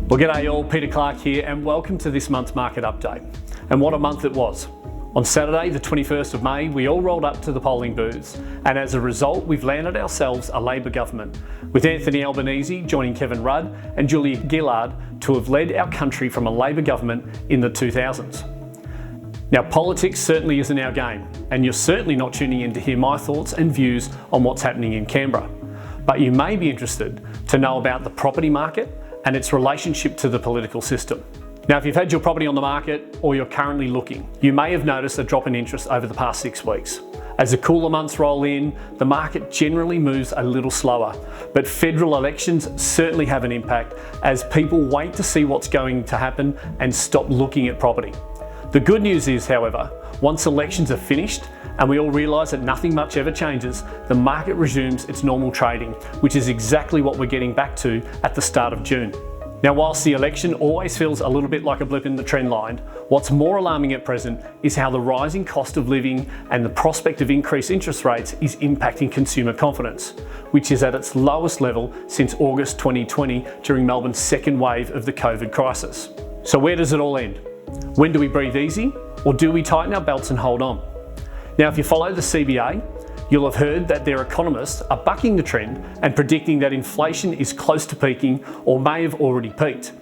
Well, g'day all, Peter Clark here, and welcome to this month's market update. And what a month it was. On Saturday, the 21st of May, we all rolled up to the polling booths, and as a result, we've landed ourselves a Labor government, with Anthony Albanese joining Kevin Rudd and Julia Gillard to have led our country from a Labor government in the 2000s. Now, politics certainly isn't our game, and you're certainly not tuning in to hear my thoughts and views on what's happening in Canberra. But you may be interested to know about the property market and its relationship to the political system. Now, if you've had your property on the market or you're currently looking, you may have noticed a drop in interest over the past 6 weeks. As the cooler months roll in, the market generally moves a little slower, but federal elections certainly have an impact as people wait to see what's going to happen and stop looking at property. The good news is, however, once elections are finished and we all realise that nothing much ever changes, the market resumes its normal trading, which is exactly what we're getting back to at the start of June. Now, whilst the election always feels a little bit like a blip in the trend line, what's more alarming at present is how the rising cost of living and the prospect of increased interest rates is impacting consumer confidence, which is at its lowest level since August 2020 during Melbourne's second wave of the COVID crisis. So where does it all end? When do we breathe easy, or do we tighten our belts and hold on? Now, if you follow the CBA, you'll have heard that their economists are bucking the trend and predicting that inflation is close to peaking or may have already peaked,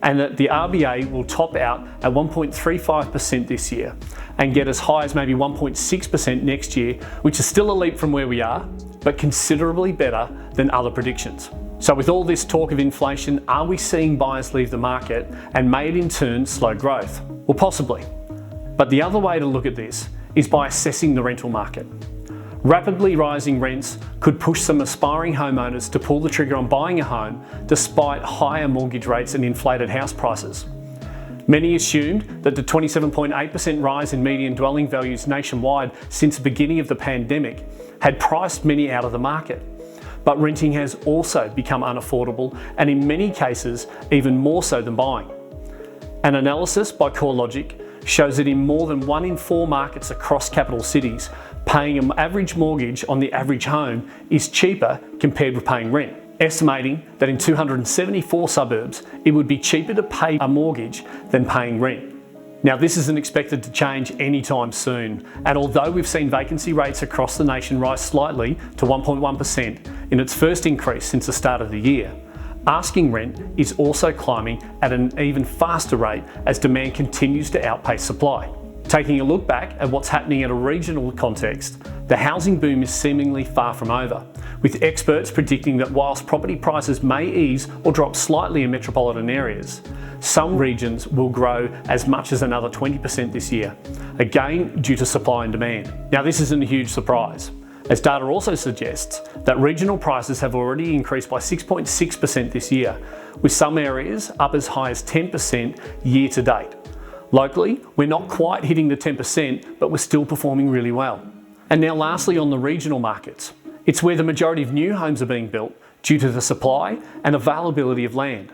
and that the RBA will top out at 1.35% this year and get as high as maybe 1.6% next year, which is still a leap from where we are, but considerably better than other predictions. So with all this talk of inflation, are we seeing buyers leave the market, and may it in turn slow growth? Well, possibly. But the other way to look at this is by assessing the rental market. Rapidly rising rents could push some aspiring homeowners to pull the trigger on buying a home despite higher mortgage rates and inflated house prices. Many assumed that the 27.8% rise in median dwelling values nationwide since the beginning of the pandemic had priced many out of the market. But renting has also become unaffordable, and in many cases even more so than buying. An analysis by CoreLogic shows that in more than 1 in 4 markets across capital cities, paying an average mortgage on the average home is cheaper compared with paying rent, estimating that in 274 suburbs it would be cheaper to pay a mortgage than paying rent. Now, this isn't expected to change anytime soon, and although we've seen vacancy rates across the nation rise slightly to 1.1% in its first increase since the start of the year, asking rent is also climbing at an even faster rate as demand continues to outpace supply. Taking a look back at what's happening in a regional context, the housing boom is seemingly far from over, with experts predicting that whilst property prices may ease or drop slightly in metropolitan areas, some regions will grow as much as another 20% this year, again due to supply and demand. Now, this isn't a huge surprise, as data also suggests that regional prices have already increased by 6.6% this year, with some areas up as high as 10% year to date. Locally, we're not quite hitting the 10%, but we're still performing really well. And now lastly, on the regional markets, it's where the majority of new homes are being built due to the supply and availability of land.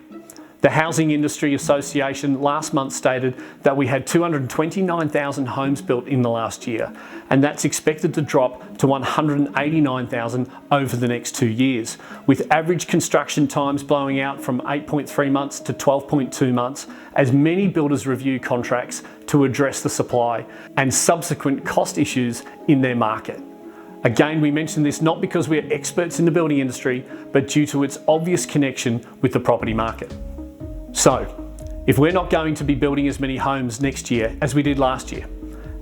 The Housing Industry Association last month stated that we had 229,000 homes built in the last year, and that's expected to drop to 189,000 over the next 2 years, with average construction times blowing out from 8.3 months to 12.2 months as many builders review contracts to address the supply and subsequent cost issues in their market. Again, we mention this not because we're experts in the building industry, but due to its obvious connection with the property market. So, if we're not going to be building as many homes next year as we did last year,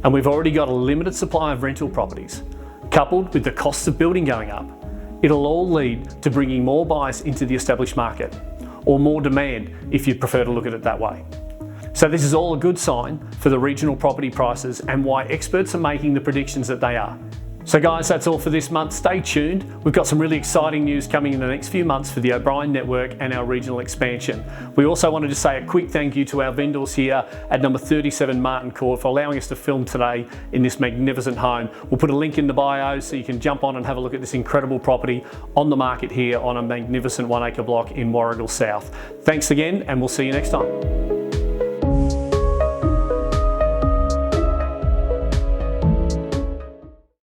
and we've already got a limited supply of rental properties, coupled with the costs of building going up, it'll all lead to bringing more buyers into the established market, or more demand if you prefer to look at it that way. So this is all a good sign for the regional property prices and why experts are making the predictions that they are. So guys, that's all for this month. Stay tuned. We've got some really exciting news coming in the next few months for the O'Brien Network and our regional expansion. We also wanted to say a quick thank you to our vendors here at number 37 Martin Court for allowing us to film today in this magnificent home. We'll put a link in the bio so you can jump on and have a look at this incredible property on the market here on a magnificent 1 acre block in Warragul South. Thanks again, and we'll see you next time.